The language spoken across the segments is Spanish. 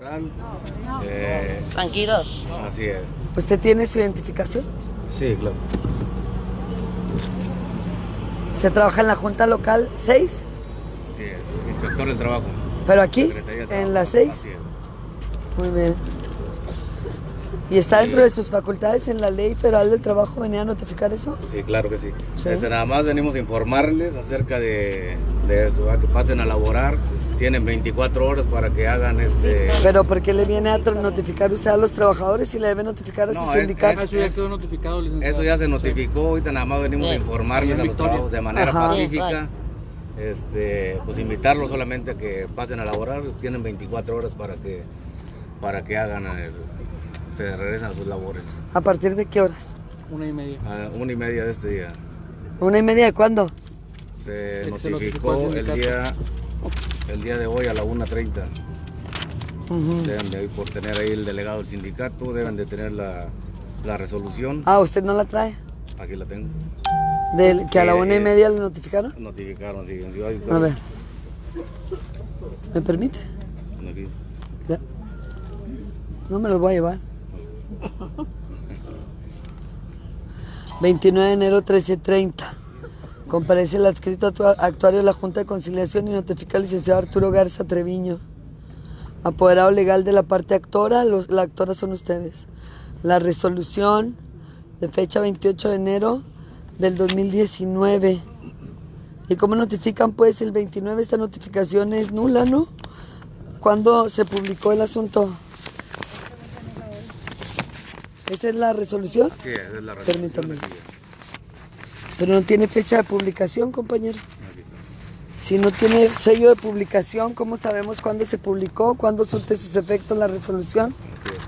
laboral. Tranquilos. Así es. ¿Usted tiene su identificación? Sí, claro. ¿Usted trabaja en la Junta Local 6? Así es. Inspector del trabajo. ¿Pero aquí? Secretaría del Trabajo. ¿En la 6? Así es. Muy bien. ¿Y está dentro de sus facultades en la Ley Federal del Trabajo venir a notificar eso? Sí, claro que sí. ¿Sí? Nada más venimos a informarles acerca de eso, que pasen a laborar. Tienen 24 horas para que hagan ¿Pero por qué le viene a notificar usted a los trabajadores y le debe notificar a sus sindicatos? Eso ya quedó notificado, licenciado. Eso ya se notificó, ahorita nada más venimos a informarles a los trabajadores de manera pacífica. Pues invitarlos solamente a que pasen a laborar. Tienen 24 horas para que hagan se regresen a sus labores. ¿A partir de qué horas? 1:30. A 1:30 de este día. ¿1:30 de cuándo? Se Se notificó el el día de hoy a la 1:30. Ujú. Deben de, por tener ahí el delegado del sindicato, deben de tener la resolución. Ah, ¿usted no la trae? Aquí la tengo. ¿Que a la 1:30 le notificaron? Notificaron, sí. En Ciudad A Victoria. ver. ¿Me permite? Aquí. Ya. No me los voy a llevar. 29 de enero 13:30. Comparece el adscrito actuario de la Junta de Conciliación y notifica al licenciado Arturo Garza Treviño, apoderado legal de la parte actora. La actora son ustedes. La resolución de fecha 28 de enero del 2019. ¿Y cómo notifican? Pues el 29 esta notificación es nula, ¿no? ¿Cuándo se publicó el asunto? ¿Esa es la resolución? Sí, esa es la resolución. Permítame. Pero no tiene fecha de publicación, compañero. Aquí está. Si no tiene sello de publicación, ¿cómo sabemos cuándo se publicó? ¿Cuándo surte sus efectos la resolución? Así es.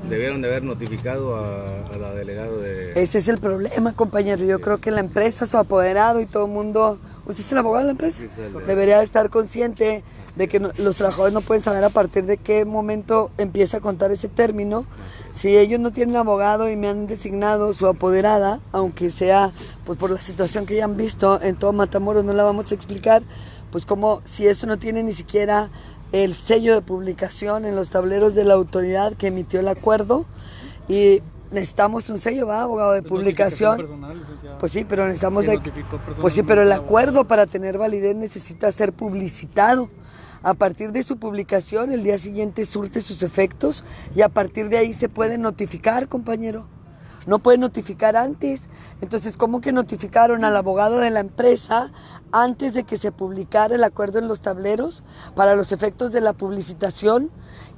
Debieron de haber notificado a la delegada de... Ese es el problema, compañero. Yo creo que la empresa, su apoderado y todo el mundo... ¿Usted es el abogado de la empresa? Sí, es el de- Debería estar consciente de que los trabajadores no pueden saber a partir de qué momento empieza a contar ese término. Si ellos no tienen abogado y me han designado su apoderada, aunque sea pues por la situación que ya han visto en todo Matamoros, no la vamos a explicar, pues como si eso no tiene ni siquiera el sello de publicación en los tableros de la autoridad que emitió el acuerdo, y necesitamos un sello, ¿va, abogado de publicación? Personal, licenciado. Pues sí, pero necesitamos Se de... notificó Pues sí, pero el personalmente, acuerdo para tener validez necesita ser publicitado. A partir de su publicación, el día siguiente surte sus efectos y a partir de ahí se puede notificar, compañero. No puede notificar antes. Entonces, ¿cómo que notificaron al abogado de la empresa antes de que se publicara el acuerdo en los tableros para los efectos de la publicitación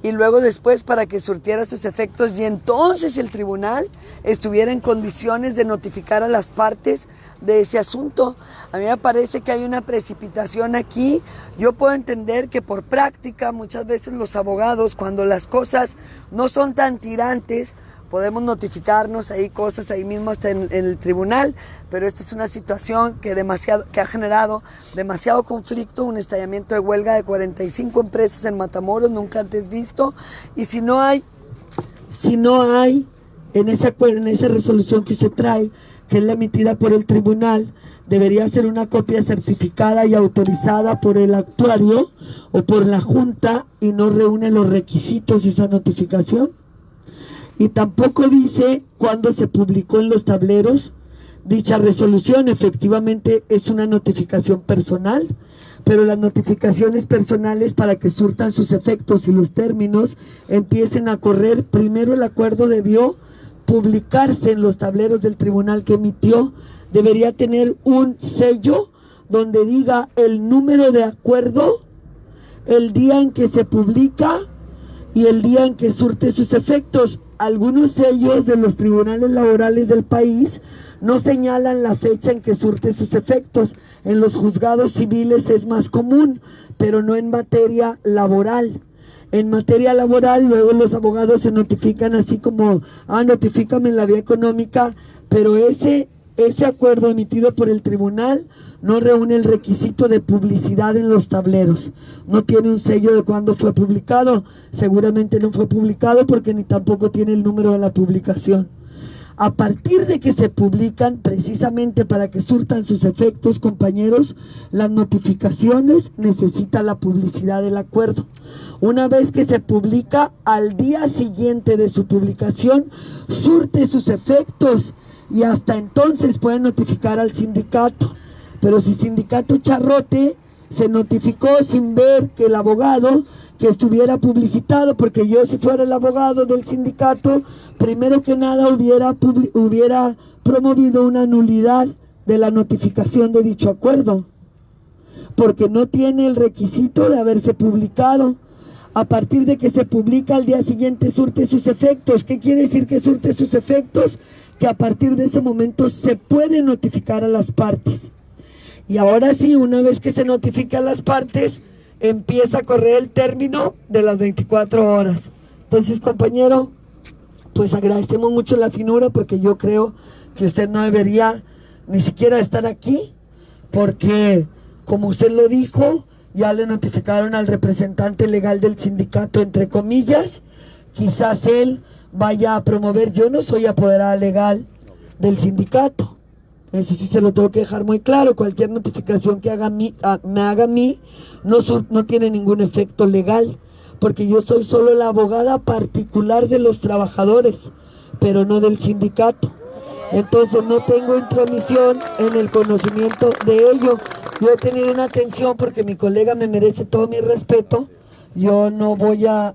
y luego después para que surtiera sus efectos y entonces el tribunal estuviera en condiciones de notificar a las partes de ese asunto? A mí me parece que hay una precipitación aquí. Yo puedo entender que por práctica muchas veces los abogados, cuando las cosas no son tan tirantes, podemos notificarnos ahí cosas ahí mismo hasta en el tribunal, pero esta es una situación que ha generado demasiado conflicto, un estallamiento de huelga de 45 empresas en Matamoros, nunca antes visto, y si no hay en ese acuerdo, en esa resolución que usted trae, que es la emitida por el tribunal, debería ser una copia certificada y autorizada por el actuario o por la Junta y no reúne los requisitos esa notificación. Y tampoco dice cuándo se publicó en los tableros dicha resolución. Efectivamente es una notificación personal, pero las notificaciones personales, para que surtan sus efectos y los términos empiecen a correr, primero el acuerdo debió publicarse en los tableros del tribunal que emitió. Debería tener un sello donde diga el número de acuerdo, el día en que se publica y el día en que surte sus efectos. Algunos sellos de los tribunales laborales del país no señalan la fecha en que surte sus efectos. En los juzgados civiles es más común, pero no en materia laboral. En materia laboral, luego los abogados se notifican así como, notifícame en la vía económica, pero ese acuerdo emitido por el tribunal no reúne el requisito de publicidad en los tableros. No tiene un sello de cuándo fue publicado. Seguramente no fue publicado porque ni tampoco tiene el número de la publicación. A partir de que se publican, precisamente para que surtan sus efectos, compañeros, las notificaciones necesita la publicidad del acuerdo. Una vez que se publica, al día siguiente de su publicación, surte sus efectos y hasta entonces pueden notificar al sindicato. Pero si sindicato charrote se notificó sin ver que el abogado que estuviera publicitado, porque yo, si fuera el abogado del sindicato, primero que nada hubiera promovido una nulidad de la notificación de dicho acuerdo, porque no tiene el requisito de haberse publicado. A partir de que se publica, al día siguiente surte sus efectos. ¿Qué quiere decir que surte sus efectos? Que a partir de ese momento se puede notificar a las partes. Y ahora sí, una vez que se notifica a las partes, empieza a correr el término de las 24 horas. Entonces, compañero, pues agradecemos mucho la finura, porque yo creo que usted no debería ni siquiera estar aquí, porque, como usted lo dijo, ya le notificaron al representante legal del sindicato, entre comillas. Quizás él vaya a promover. Yo no soy apoderada legal del sindicato. Eso sí se lo tengo que dejar muy claro. Cualquier notificación que me haga a mí no tiene ningún efecto legal, porque yo soy solo la abogada particular de los trabajadores, pero no del sindicato. Entonces no tengo intromisión en el conocimiento de ello. Yo he tenido una atención, porque mi colega me merece todo mi respeto. Yo no voy a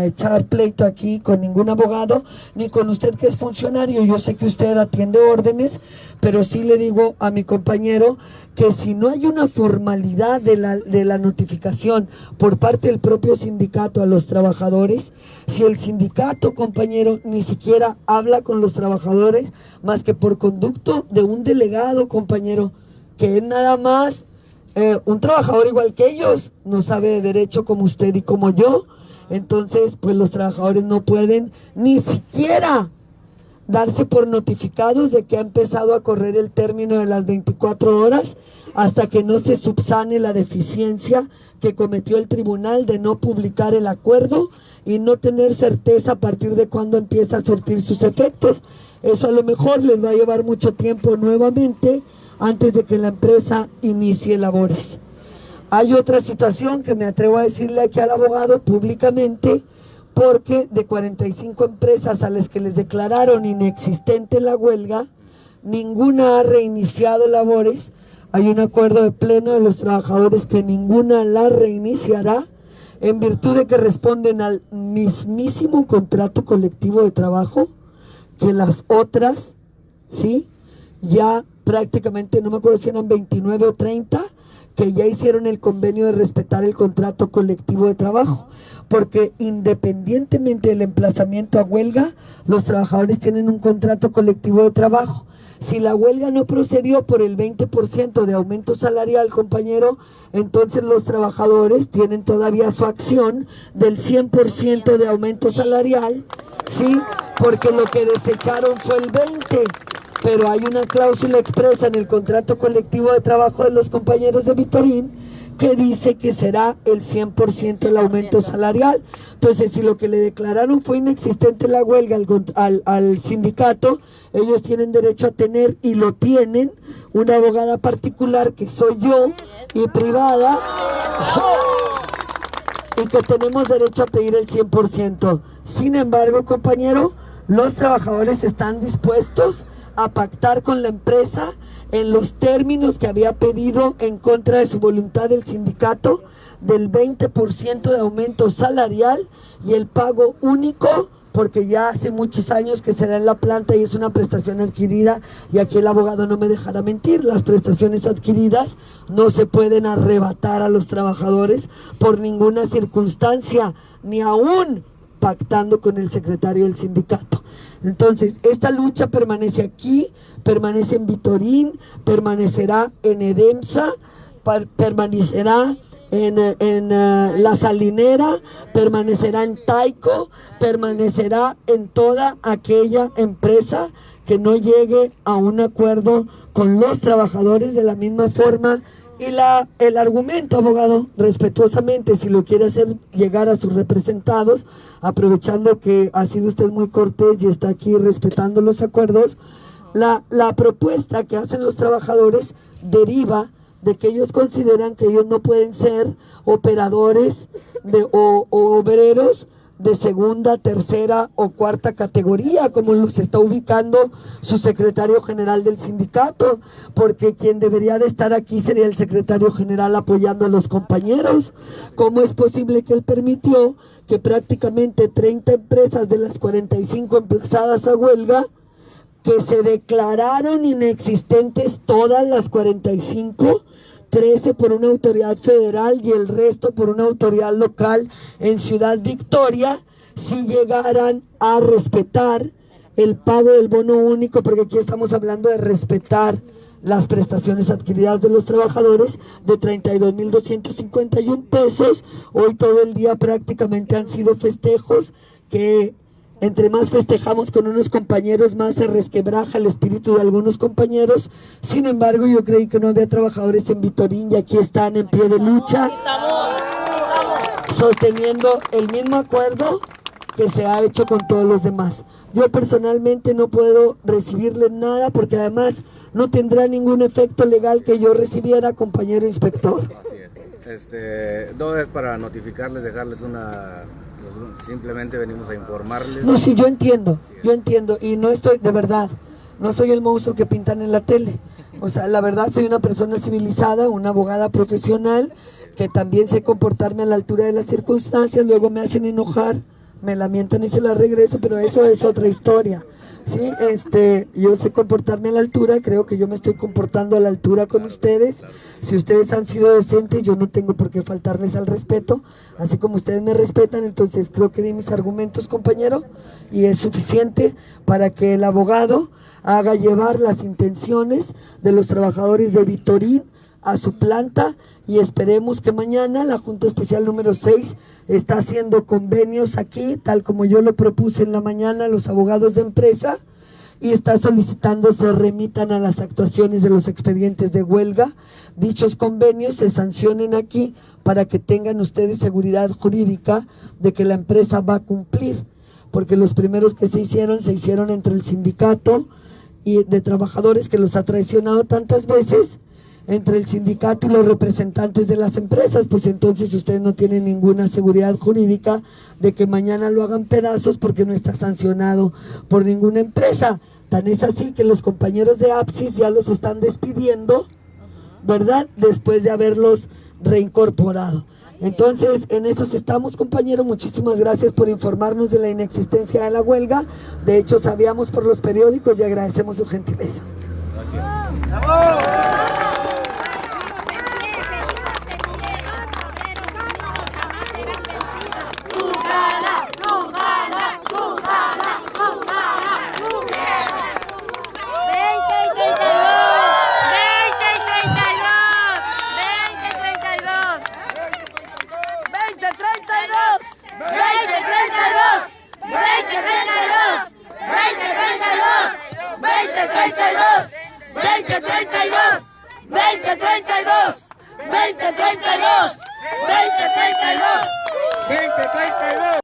echar pleito aquí con ningún abogado, ni con usted que es funcionario. Yo sé que usted atiende órdenes, pero sí le digo a mi compañero que si no hay una formalidad de la notificación por parte del propio sindicato a los trabajadores, si el sindicato, compañero, ni siquiera habla con los trabajadores más que por conducto de un delegado, compañero, que es nada más un trabajador igual que ellos, no sabe de derecho como usted y como yo. Entonces, pues los trabajadores no pueden ni siquiera darse por notificados de que ha empezado a correr el término de las 24 horas hasta que no se subsane la deficiencia que cometió el tribunal de no publicar el acuerdo y no tener certeza a partir de cuándo empieza a surtir sus efectos. Eso a lo mejor les va a llevar mucho tiempo nuevamente antes de que la empresa inicie labores. Hay otra situación que me atrevo a decirle aquí al abogado públicamente, porque de 45 empresas a las que les declararon inexistente la huelga, ninguna ha reiniciado labores. Hay un acuerdo de pleno de los trabajadores que ninguna la reiniciará, en virtud de que responden al mismísimo contrato colectivo de trabajo que las otras, ¿sí? Ya prácticamente, no me acuerdo si eran 29 o 30, que ya hicieron el convenio de respetar el contrato colectivo de trabajo, porque independientemente del emplazamiento a huelga, los trabajadores tienen un contrato colectivo de trabajo. Si la huelga no procedió por el 20% de aumento salarial, compañero, entonces los trabajadores tienen todavía su acción del 100% de aumento salarial, ¿sí? Porque lo que desecharon fue el 20%. Pero hay una cláusula expresa en el contrato colectivo de trabajo de los compañeros de Vitorín que dice que será el 100% el aumento salarial. Entonces, si lo que le declararon fue inexistente la huelga al sindicato, ellos tienen derecho a tener, y lo tienen, una abogada particular que soy yo, y privada, y que tenemos derecho a pedir el 100%. Sin embargo, compañero, los trabajadores están dispuestos a pactar con la empresa en los términos que había pedido en contra de su voluntad el sindicato, del 20% de aumento salarial y el pago único, porque ya hace muchos años que se da en la planta y es una prestación adquirida, y aquí el abogado no me dejará mentir, las prestaciones adquiridas no se pueden arrebatar a los trabajadores por ninguna circunstancia, ni aún pactando con el secretario del sindicato. Entonces, esta lucha permanece aquí, permanece en Vitorín, permanecerá en Edemsa, permanecerá en La Salinera, permanecerá en Taico, permanecerá en toda aquella empresa que no llegue a un acuerdo con los trabajadores, de la misma forma Y el argumento, abogado, respetuosamente, si lo quiere hacer llegar a sus representados, aprovechando que ha sido usted muy cortés y está aquí respetando los acuerdos, la propuesta que hacen los trabajadores deriva de que ellos consideran que ellos no pueden ser operadores o obreros de segunda, tercera o cuarta categoría, como los está ubicando su secretario general del sindicato, porque quien debería de estar aquí sería el secretario general apoyando a los compañeros. ¿Cómo es posible que él permitió que prácticamente 30 empresas de las 45 emplazadas a huelga, que se declararon inexistentes todas las 45, 13 por una autoridad federal y el resto por una autoridad local en Ciudad Victoria, si llegaran a respetar el pago del bono único, porque aquí estamos hablando de respetar las prestaciones adquiridas de los trabajadores de 32,251 pesos. Hoy todo el día prácticamente han sido festejos, que entre más festejamos con unos compañeros, más se resquebraja el espíritu de algunos compañeros. Sin embargo, yo creí que no había trabajadores en Vitorín y aquí están en pie de lucha, sosteniendo el mismo acuerdo que se ha hecho con todos los demás. Yo personalmente no puedo recibirle nada, porque además no tendrá ningún efecto legal que yo recibiera, compañero inspector. Así es. No es para notificarles, dejarles simplemente venimos a informarles. No, sí, yo entiendo, y no estoy, de verdad, no soy el monstruo que pintan en la tele. O sea, la verdad, soy una persona civilizada, una abogada profesional, que también sé comportarme a la altura de las circunstancias. Luego me hacen enojar, me lamentan y se la regreso, pero eso es otra historia. Sí, yo sé comportarme a la altura, creo que yo me estoy comportando a la altura con ustedes. Si ustedes han sido decentes, yo no tengo por qué faltarles al respeto, así como ustedes me respetan. Entonces creo que di mis argumentos, compañero, y es suficiente para que el abogado haga llevar las intenciones de los trabajadores de Vitorín a su planta, y esperemos que mañana la Junta Especial número 6 está haciendo convenios aquí, tal como yo lo propuse en la mañana a los abogados de empresa, y está solicitando se remitan a las actuaciones de los expedientes de huelga. Dichos convenios se sancionen aquí para que tengan ustedes seguridad jurídica de que la empresa va a cumplir, porque los primeros que se hicieron entre el sindicato y de trabajadores, que los ha traicionado tantas veces, entre el sindicato y los representantes de las empresas. Pues entonces ustedes no tienen ninguna seguridad jurídica de que mañana lo hagan pedazos, porque no está sancionado por ninguna empresa. Tan es así que los compañeros de APSIS ya los están despidiendo, ¿verdad?, después de haberlos reincorporado. Entonces, en eso estamos, compañero. Muchísimas gracias por informarnos de la inexistencia de la huelga. De hecho, sabíamos por los periódicos y agradecemos su gentileza. Gracias.